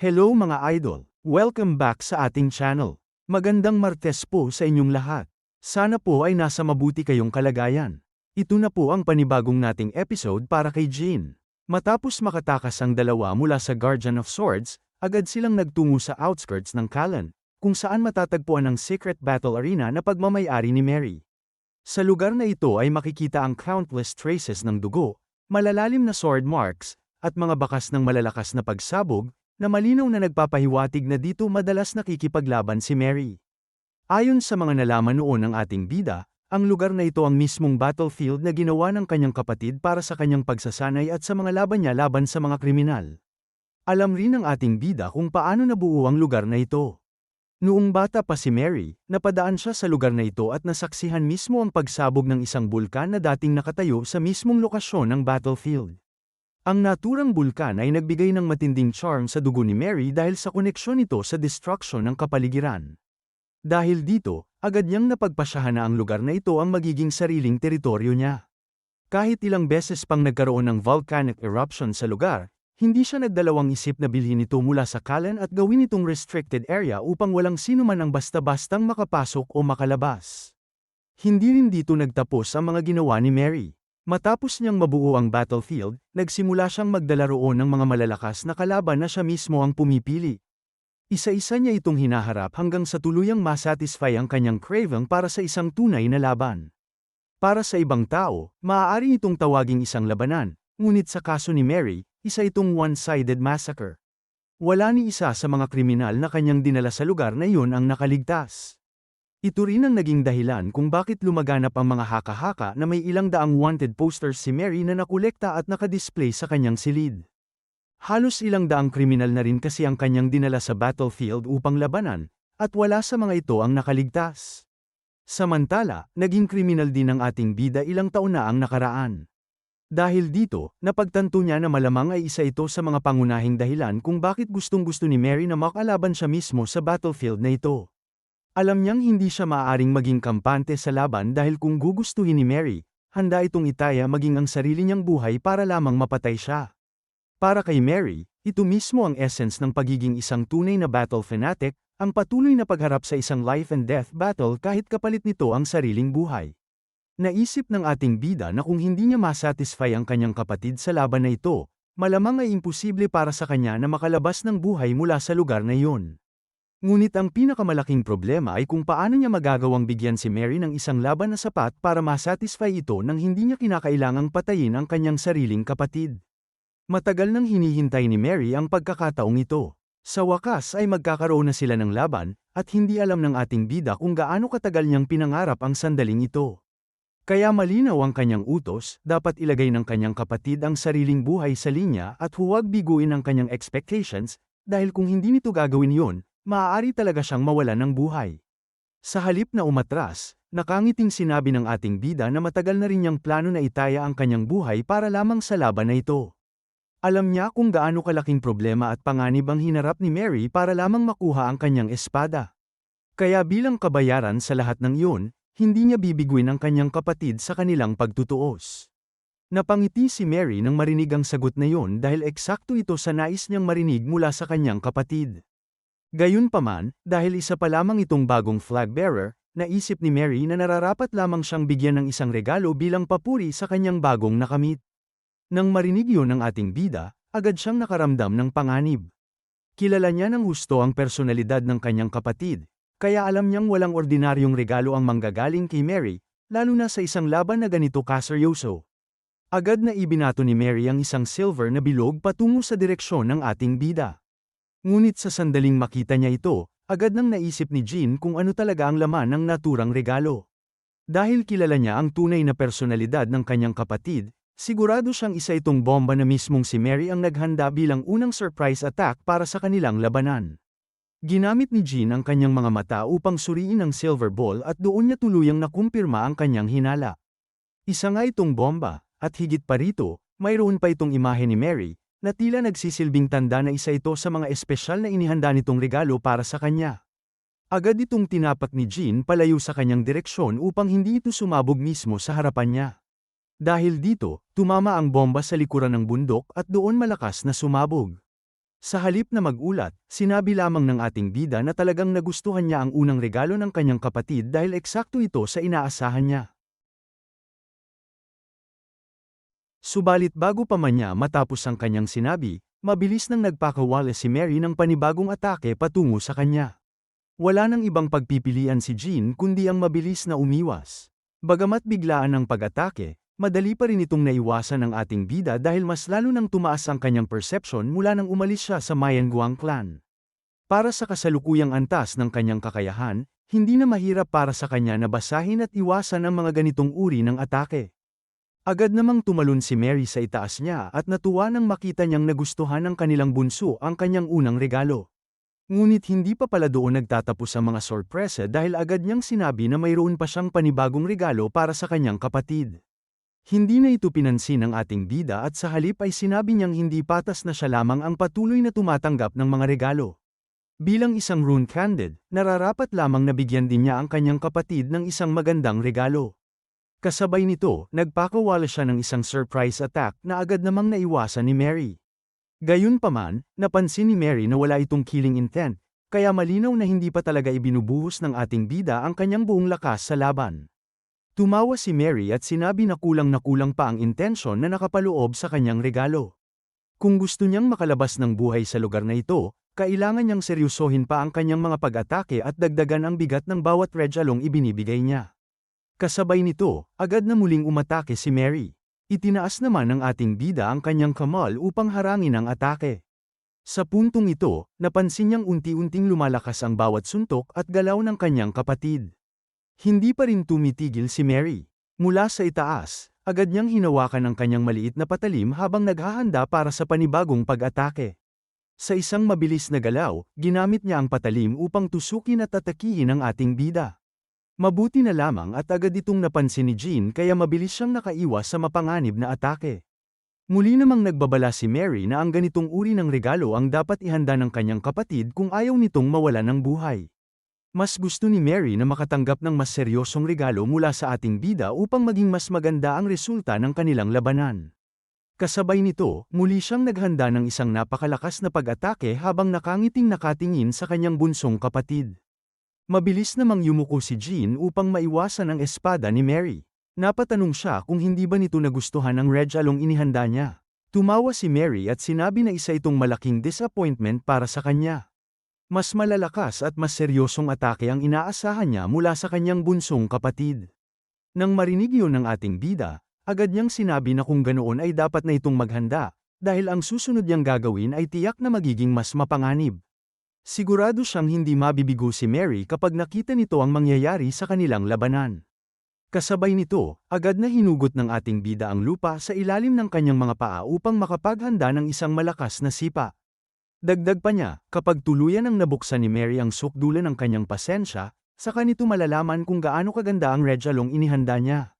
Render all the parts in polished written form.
Hello mga idol! Welcome back sa ating channel. Magandang Martes po sa inyong lahat. Sana po ay nasa mabuti kayong kalagayan. Ito na po ang panibagong nating episode para kay Jean. Matapos makatakas ang dalawa mula sa Guardian of Swords, agad silang nagtungo sa outskirts ng Callan, kung saan matatagpuan ang secret battle arena na pagmamay-ari ni Mary. Sa lugar na ito ay makikita ang countless traces ng dugo, malalalim na sword marks, at mga bakas ng malalakas na pagsabog, na malinaw na nagpapahiwatig na dito madalas nakikipaglaban si Mary. Ayon sa mga nalaman noon ng ating bida, ang lugar na ito ang mismong battlefield na ginawa ng kanyang kapatid para sa kanyang pagsasanay at sa mga laban niya laban sa mga kriminal. Alam rin ng ating bida kung paano nabuo ang lugar na ito. Noong bata pa si Mary, napadaan siya sa lugar na ito at nasaksihan mismo ang pagsabog ng isang bulkan na dating nakatayo sa mismong lokasyon ng battlefield. Ang naturang bulkan ay nagbigay ng matinding charm sa dugo ni Mary dahil sa koneksyon nito sa destruction ng kapaligiran. Dahil dito, agad niyang napagpasyahan na ang lugar na ito ang magiging sariling teritoryo niya. Kahit ilang beses pang nagkaroon ng volcanic eruption sa lugar, hindi siya nagdalawang isip na bilhin ito mula sa Callan at gawin itong restricted area upang walang sino man ang basta-bastang makapasok o makalabas. Hindi rin dito nagtapos ang mga ginawa ni Mary. Matapos niyang mabuo ang battlefield, nagsimula siyang magdala roon ng mga malalakas na kalaban na siya mismo ang pumipili. Isa-isa niya itong hinaharap hanggang sa tuluyang masatisfy ang kanyang craving para sa isang tunay na laban. Para sa ibang tao, maaari itong tawaging isang labanan, ngunit sa kaso ni Mary, isa itong one-sided massacre. Wala ni isa sa mga kriminal na kanyang dinala sa lugar na iyon ang nakaligtas. Ito rin ang naging dahilan kung bakit lumaganap ang mga haka-haka na may ilang daang wanted posters si Mary na nakolekta at nakadisplay sa kanyang silid. Halos ilang daang kriminal na rin kasi ang kanyang dinala sa battlefield upang labanan, at wala sa mga ito ang nakaligtas. Samantala, naging kriminal din ang ating bida ilang taon na ang nakaraan. Dahil dito, napagtanto niya na malamang ay isa ito sa mga pangunahing dahilan kung bakit gustong-gusto ni Mary na makalaban siya mismo sa battlefield na ito. Alam niyang hindi siya maaaring maging kampante sa laban dahil kung gugustuhin ni Mary, handa itong itaya maging ang sarili niyang buhay para lamang mapatay siya. Para kay Mary, ito mismo ang essence ng pagiging isang tunay na battle fanatic, ang patuloy na pagharap sa isang life and death battle kahit kapalit nito ang sariling buhay. Naisip ng ating bida na kung hindi niya masatisfy ang kanyang kapatid sa laban na ito, malamang ay imposible para sa kanya na makalabas ng buhay mula sa lugar na iyon. Ngunit ang pinakamalaking problema ay kung paano niya magagawang bigyan si Mary ng isang laban na sapat para masatisfy ito nang hindi niya kinakailangang patayin ang kanyang sariling kapatid. Matagal nang hinihintay ni Mary ang pagkakataong ito. Sa wakas ay magkakaroon na sila ng laban, at hindi alam ng ating bida kung gaano katagal niyang pinangarap ang sandaling ito. Kaya malinaw ang kanyang utos, dapat ilagay ng kanyang kapatid ang sariling buhay sa linya at huwag biguin ang kanyang expectations, dahil kung hindi nito gagawin yon, maaari talaga siyang mawalan ng buhay. Sa halip na umatras, nakangiting sinabi ng ating bida na matagal na rin niyang plano na itaya ang kanyang buhay para lamang sa laban na ito. Alam niya kung gaano kalaking problema at panganib ang hinarap ni Mary para lamang makuha ang kanyang espada. Kaya bilang kabayaran sa lahat ng iyon, hindi niya bibiguin ang kanyang kapatid sa kanilang pagtutuos. Napangiti si Mary nang marinig ang sagot na iyon dahil eksakto ito sa nais niyang marinig mula sa kanyang kapatid. Gayunpaman, dahil isa pa lamang itong bagong flag bearer, naisip ni Mary na nararapat lamang siyang bigyan ng isang regalo bilang papuri sa kanyang bagong nakamit. Nang marinig yun ng ating bida, agad siyang nakaramdam ng panganib. Kilala niya ng husto ang personalidad ng kanyang kapatid, kaya alam niyang walang ordinaryong regalo ang manggagaling kay Mary, lalo na sa isang laban na ganito kaseryoso. Agad na ibinato ni Mary ang isang silver na bilog patungo sa direksyon ng ating bida. Ngunit sa sandaling makita niya ito, agad nang naisip ni Jean kung ano talaga ang laman ng naturang regalo. Dahil kilala niya ang tunay na personalidad ng kanyang kapatid, sigurado siyang isa itong bomba na mismong si Mary ang naghanda bilang unang surprise attack para sa kanilang labanan. Ginamit ni Jean ang kanyang mga mata upang suriin ang silver ball at doon niya tuluyang nakumpirma ang kanyang hinala. Isa nga itong bomba, at higit pa rito, mayroon pa itong imahe ni Mary, na tila nagsisilbing tanda na isa ito sa mga espesyal na inihanda nitong regalo para sa kanya. Agad itong tinapak ni Jean palayo sa kanyang direksyon upang hindi ito sumabog mismo sa harapan niya. Dahil dito, tumama ang bomba sa likuran ng bundok at doon malakas na sumabog. Sa halip na magulat, sinabi lamang ng ating bida na talagang nagustuhan niya ang unang regalo ng kanyang kapatid dahil eksakto ito sa inaasahan niya. Subalit bago pa man niya matapos ang kanyang sinabi, mabilis nang nagpakawala si Mary ng panibagong atake patungo sa kanya. Wala nang ibang pagpipilian si Jean kundi ang mabilis na umiwas. Bagamat biglaan ang pag-atake, madali pa rin itong naiwasan ng ating bida dahil mas lalo nang tumaas ang kanyang perception mula nang umalis siya sa Mayan Guang clan. Para sa kasalukuyang antas ng kanyang kakayahan, hindi na mahirap para sa kanya na basahin at iwasan ang mga ganitong uri ng atake. Agad namang tumalon si Mary sa itaas niya at natuwa nang makita niyang nagustuhan ng kanilang bunso ang kanyang unang regalo. Ngunit hindi pa pala doon nagtatapos ang mga sorpresa dahil agad niyang sinabi na mayroon pa siyang panibagong regalo para sa kanyang kapatid. Hindi na ito pinansin ng ating bida at sa halip ay sinabi niyang hindi patas na siya lamang ang patuloy na tumatanggap ng mga regalo. Bilang isang rune candid, nararapat lamang na bigyan din niya ang kanyang kapatid ng isang magandang regalo. Kasabay nito, nagpakawala siya ng isang surprise attack na agad namang naiwasan ni Mary. Gayunpaman, napansin ni Mary na wala itong killing intent, kaya malinaw na hindi pa talaga ibinubuhos ng ating bida ang kanyang buong lakas sa laban. Tumawa si Mary at sinabi na kulang pa ang intensyon na nakapaloob sa kanyang regalo. Kung gusto niyang makalabas ng buhay sa lugar na ito, kailangan niyang seryosohin pa ang kanyang mga pag-atake at dagdagan ang bigat ng bawat regalong ibinibigay niya. Kasabay nito, agad na muling umatake si Mary. Itinaas naman ng ating bida ang kanyang kamal upang harangin ang atake. Sa puntong ito, napansin niyang unti-unting lumalakas ang bawat suntok at galaw ng kanyang kapatid. Hindi pa rin tumitigil si Mary. Mula sa itaas, agad niyang hinawakan ang kanyang maliit na patalim habang naghahanda para sa panibagong pag-atake. Sa isang mabilis na galaw, ginamit niya ang patalim upang tusukin at atakihin ang ating bida. Mabuti na lamang at agad itong napansin ni Jean kaya mabilis siyang nakaiwas sa mapanganib na atake. Muli namang nagbabala si Mary na ang ganitong uri ng regalo ang dapat ihanda ng kanyang kapatid kung ayaw nitong mawala ng buhay. Mas gusto ni Mary na makatanggap ng mas seryosong regalo mula sa ating bida upang maging mas maganda ang resulta ng kanilang labanan. Kasabay nito, muli siyang naghanda ng isang napakalakas na pag-atake habang nakangiting nakatingin sa kanyang bunsong kapatid. Mabilis namang yumuko si Jean upang maiwasan ang espada ni Mary. Napatanong siya kung hindi ba nito nagustuhan ang regalong inihanda niya. Tumawa si Mary at sinabi na isa itong malaking disappointment para sa kanya. Mas malalakas at mas seryosong atake ang inaasahan niya mula sa kanyang bunsong kapatid. Nang marinig yun ng ating bida, agad niyang sinabi na kung ganoon ay dapat na itong maghanda, dahil ang susunod niyang gagawin ay tiyak na magiging mas mapanganib. Sigurado siyang hindi mabibigo si Mary kapag nakita nito ang mangyayari sa kanilang labanan. Kasabay nito, agad na hinugot ng ating bida ang lupa sa ilalim ng kanyang mga paa upang makapaghanda ng isang malakas na sipa. Dagdag pa niya, kapag tuluyan ang nabuksan ni Mary ang sukdulan ng kanyang pasensya, saka nito malalaman kung gaano kaganda ang regalong inihanda niya.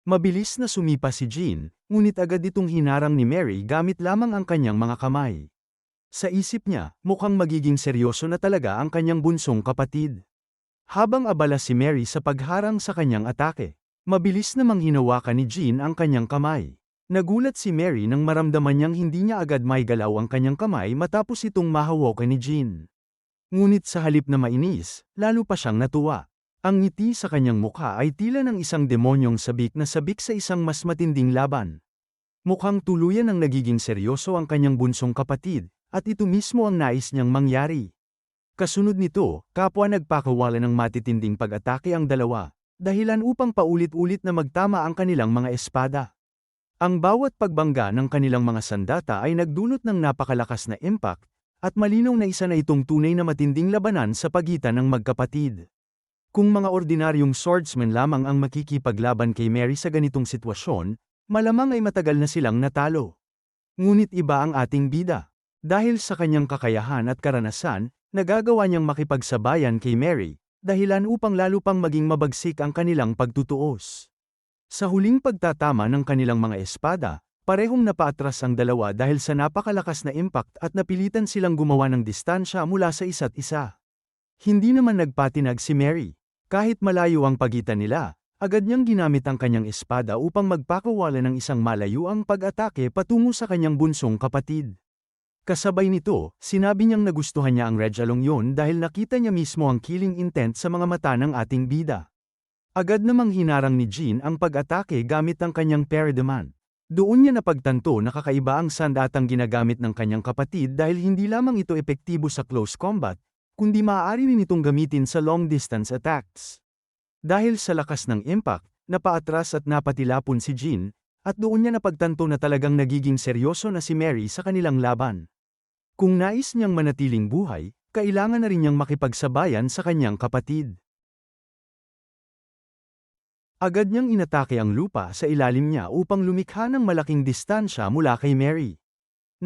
Mabilis na sumipa si Jean, ngunit agad itong hinarang ni Mary gamit lamang ang kanyang mga kamay. Sa isip niya, mukhang magiging seryoso na talaga ang kanyang bunsong kapatid. Habang abala si Mary sa pagharang sa kanyang atake, mabilis namang hinawakan ni Jean ang kanyang kamay. Nagulat si Mary nang maramdaman niyang hindi niya agad maigalaw ang kanyang kamay matapos itong mahawakan ni Jean. Ngunit sa halip na mainis, lalo pa siyang natuwa. Ang ngiti sa kanyang mukha ay tila ng isang demonyong sabik na sabik sa isang mas matinding laban. Mukhang tuluyan ang nagiging seryoso ang kanyang bunsong kapatid. At ito mismo ang nais niyang mangyari. Kasunod nito, kapwa nagpakawala ng matitinding pag-atake ang dalawa, dahilan upang paulit-ulit na magtama ang kanilang mga espada. Ang bawat pagbangga ng kanilang mga sandata ay nagdulot ng napakalakas na impact, at malinaw na isa na itong tunay na matinding labanan sa pagitan ng magkapatid. Kung mga ordinaryong swordsman lamang ang makikipaglaban kay Mary sa ganitong sitwasyon, malamang ay matagal na silang natalo. Ngunit iba ang ating bida. Dahil sa kanyang kakayahan at karanasan, nagagawa niyang makipagsabayan kay Mary, dahilan upang lalo pang maging mabagsik ang kanilang pagtutuos. Sa huling pagtatama ng kanilang mga espada, parehong napaatras ang dalawa dahil sa napakalakas na impact at napilitan silang gumawa ng distansya mula sa isa't isa. Hindi naman nagpatinag si Mary. Kahit malayo ang pagitan nila, agad niyang ginamit ang kanyang espada upang magpakawala ng isang malayuang pag-atake patungo sa kanyang bunsong kapatid. Kasabay nito, sinabi niyang nagustuhan niya ang Regalong yun dahil nakita niya mismo ang killing intent sa mga mata ng ating bida. Agad namang hinarang ni Jean ang pag-atake gamit ang kanyang Parademand. Doon niya napagtanto na kakaiba ang sandatang ginagamit ng kanyang kapatid dahil hindi lamang ito epektibo sa close combat, kundi maaari rin itong gamitin sa long-distance attacks. Dahil sa lakas ng impact, napaatras at napatilapon si Jean, at doon niya napagtanto na talagang nagiging seryoso na si Mary sa kanilang laban. Kung nais niyang manatiling buhay, kailangan na rin niyang makipagsabayan sa kanyang kapatid. Agad niyang inatake ang lupa sa ilalim niya upang lumikha ng malaking distansya mula kay Mary.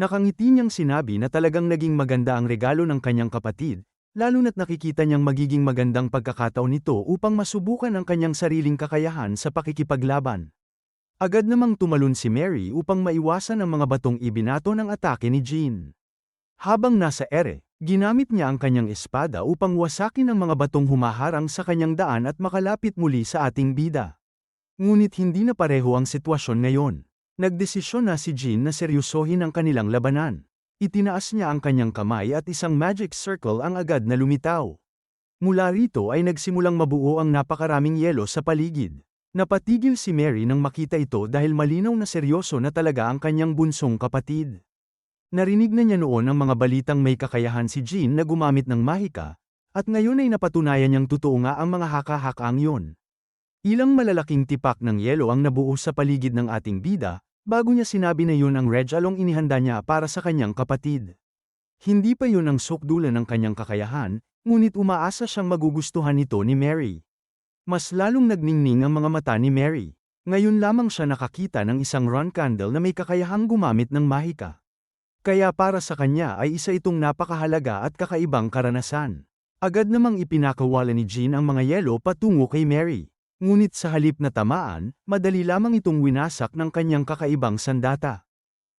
Nakangiti niyang sinabi na talagang naging maganda ang regalo ng kanyang kapatid, lalo na't nakikita niyang magiging magandang pagkakataon nito upang masubukan ang kanyang sariling kakayahan sa pakikipaglaban. Agad namang tumalon si Mary upang maiwasan ang mga batong ibinato ng atake ni Jean. Habang nasa ere, ginamit niya ang kanyang espada upang wasakin ang mga batong humaharang sa kanyang daan at makalapit muli sa ating bida. Ngunit hindi na pareho ang sitwasyon ngayon. Nagdesisyon na si Jean na seryosohin ang kanilang labanan. Itinaas niya ang kanyang kamay at isang magic circle ang agad na lumitaw. Mula rito ay nagsimulang mabuo ang napakaraming yelo sa paligid. Napatigil si Mary nang makita ito dahil malinaw na seryoso na talaga ang kanyang bunsong kapatid. Narinig na niya noon ang mga balitang may kakayahan si Jean na gumamit ng mahika, at ngayon ay napatunayan niyang totoo nga ang mga haka-hakaang yun. Ilang malalaking tipak ng yelo ang nabuo sa paligid ng ating bida, bago niya sinabi na yun ang regalong inihanda niya para sa kanyang kapatid. Hindi pa yun ang sukdulan ng kanyang kakayahan, ngunit umaasa siyang magugustuhan ito ni Mary. Mas lalong nagningning ang mga mata ni Mary. Ngayon lamang siya nakakita ng isang run candle na may kakayahang gumamit ng mahika. Kaya para sa kanya ay isa itong napakahalaga at kakaibang karanasan. Agad namang ipinakawala ni Jean ang mga yelo patungo kay Mary. Ngunit sa halip na tamaan, madali lamang itong winasak ng kanyang kakaibang sandata.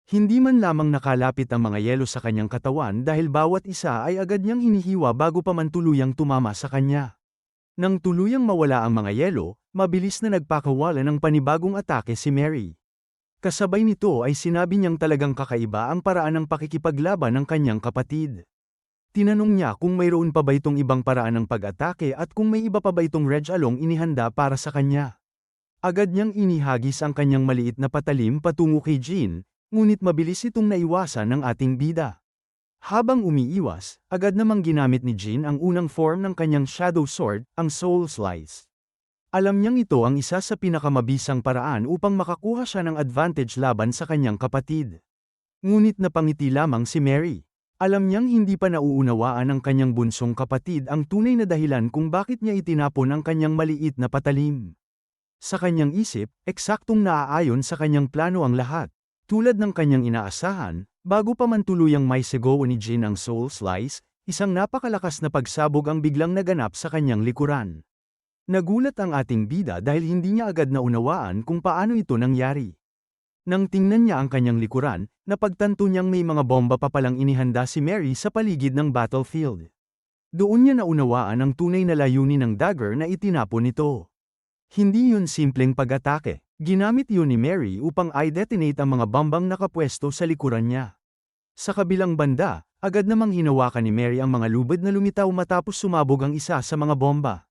Hindi man lamang nakalapit ang mga yelo sa kanyang katawan dahil bawat isa ay agad niyang hinihiwa bago pa man tuluyang tumama sa kanya. Nang tuluyang mawala ang mga yelo, mabilis na nagpakawala ng panibagong atake si Mary. Kasabay nito ay sinabi niyang talagang kakaiba ang paraan ng pakikipaglaban ng kanyang kapatid. Tinanong niya kung mayroon pa ba itong ibang paraan ng pag-atake at kung may iba pa ba itong regalong inihanda para sa kanya. Agad niyang inihagis ang kanyang maliit na patalim patungo kay Jean, ngunit mabilis itong naiwasan ng ating bida. Habang umiiwas, agad namang ginamit ni Jean ang unang form ng kanyang shadow sword, ang Soul Slice. Alam niyang ito ang isa sa pinakamabisang paraan upang makakuha siya ng advantage laban sa kanyang kapatid. Ngunit napangiti lamang si Mary. Alam niyang hindi pa nauunawaan ng kanyang bunsong kapatid ang tunay na dahilan kung bakit niya itinapon ang kanyang maliit na patalim. Sa kanyang isip, eksaktong naaayon sa kanyang plano ang lahat. Tulad ng kanyang inaasahan, bago pa man tuluyang may segowa ni Jean ang Soul Slice, isang napakalakas na pagsabog ang biglang naganap sa kanyang likuran. Nagulat ang ating bida dahil hindi niya agad naunawaan kung paano ito nangyari. Nang tingnan niya ang kanyang likuran, napagtanto niyang may mga bomba pa palang inihanda si Mary sa paligid ng battlefield. Doon niya naunawaan ang tunay na layunin ng dagger na itinapon nito. Hindi yun simpleng pag-atake, ginamit yun ni Mary upang i-detonate ang mga bombang nakapwesto sa likuran niya. Sa kabilang banda, agad namang hinawakan ni Mary ang mga lubid na lumitaw matapos sumabog ang isa sa mga bomba.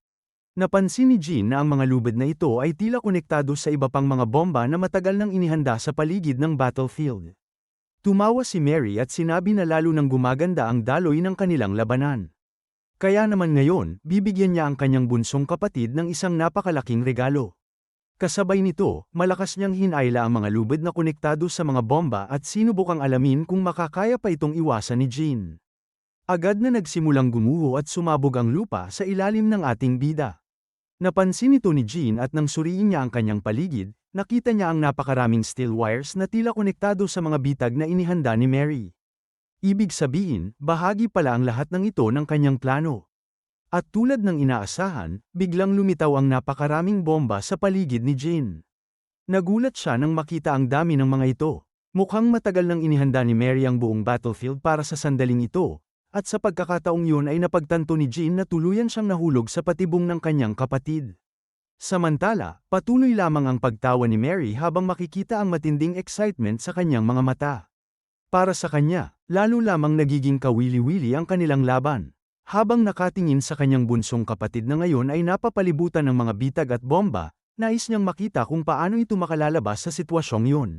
Napansin ni Jean na ang mga lubid na ito ay tila konektado sa iba pang mga bomba na matagal nang inihanda sa paligid ng battlefield. Tumawa si Mary at sinabi na lalo nang gumaganda ang daloy ng kanilang labanan. Kaya naman ngayon, bibigyan niya ang kanyang bunsong kapatid ng isang napakalaking regalo. Kasabay nito, malakas niyang hinayla ang mga lubid na konektado sa mga bomba at sinubukang alamin kung makakaya pa itong iwasan ni Jean. Agad na nagsimulang gumuho at sumabog ang lupa sa ilalim ng ating bida. Napansin ito ni Jean at nang suriin niya ang kanyang paligid, nakita niya ang napakaraming steel wires na tila konektado sa mga bitag na inihanda ni Mary. Ibig sabihin, bahagi pala ang lahat ng ito ng kanyang plano. At tulad ng inaasahan, biglang lumitaw ang napakaraming bomba sa paligid ni Jean. Nagulat siya nang makita ang dami ng mga ito. Mukhang matagal nang inihanda ni Mary ang buong battlefield para sa sandaling ito. At sa pagkakataong yun ay napagtanto ni Jean na tuluyan siyang nahulog sa patibong ng kanyang kapatid. Samantala, patuloy lamang ang pagtawa ni Mary habang makikita ang matinding excitement sa kanyang mga mata. Para sa kanya, lalo lamang nagiging kawili-wili ang kanilang laban. Habang nakatingin sa kanyang bunsong kapatid na ngayon ay napapalibutan ng mga bitag at bomba, nais niyang makita kung paano ito makalalabas sa sitwasyong yun.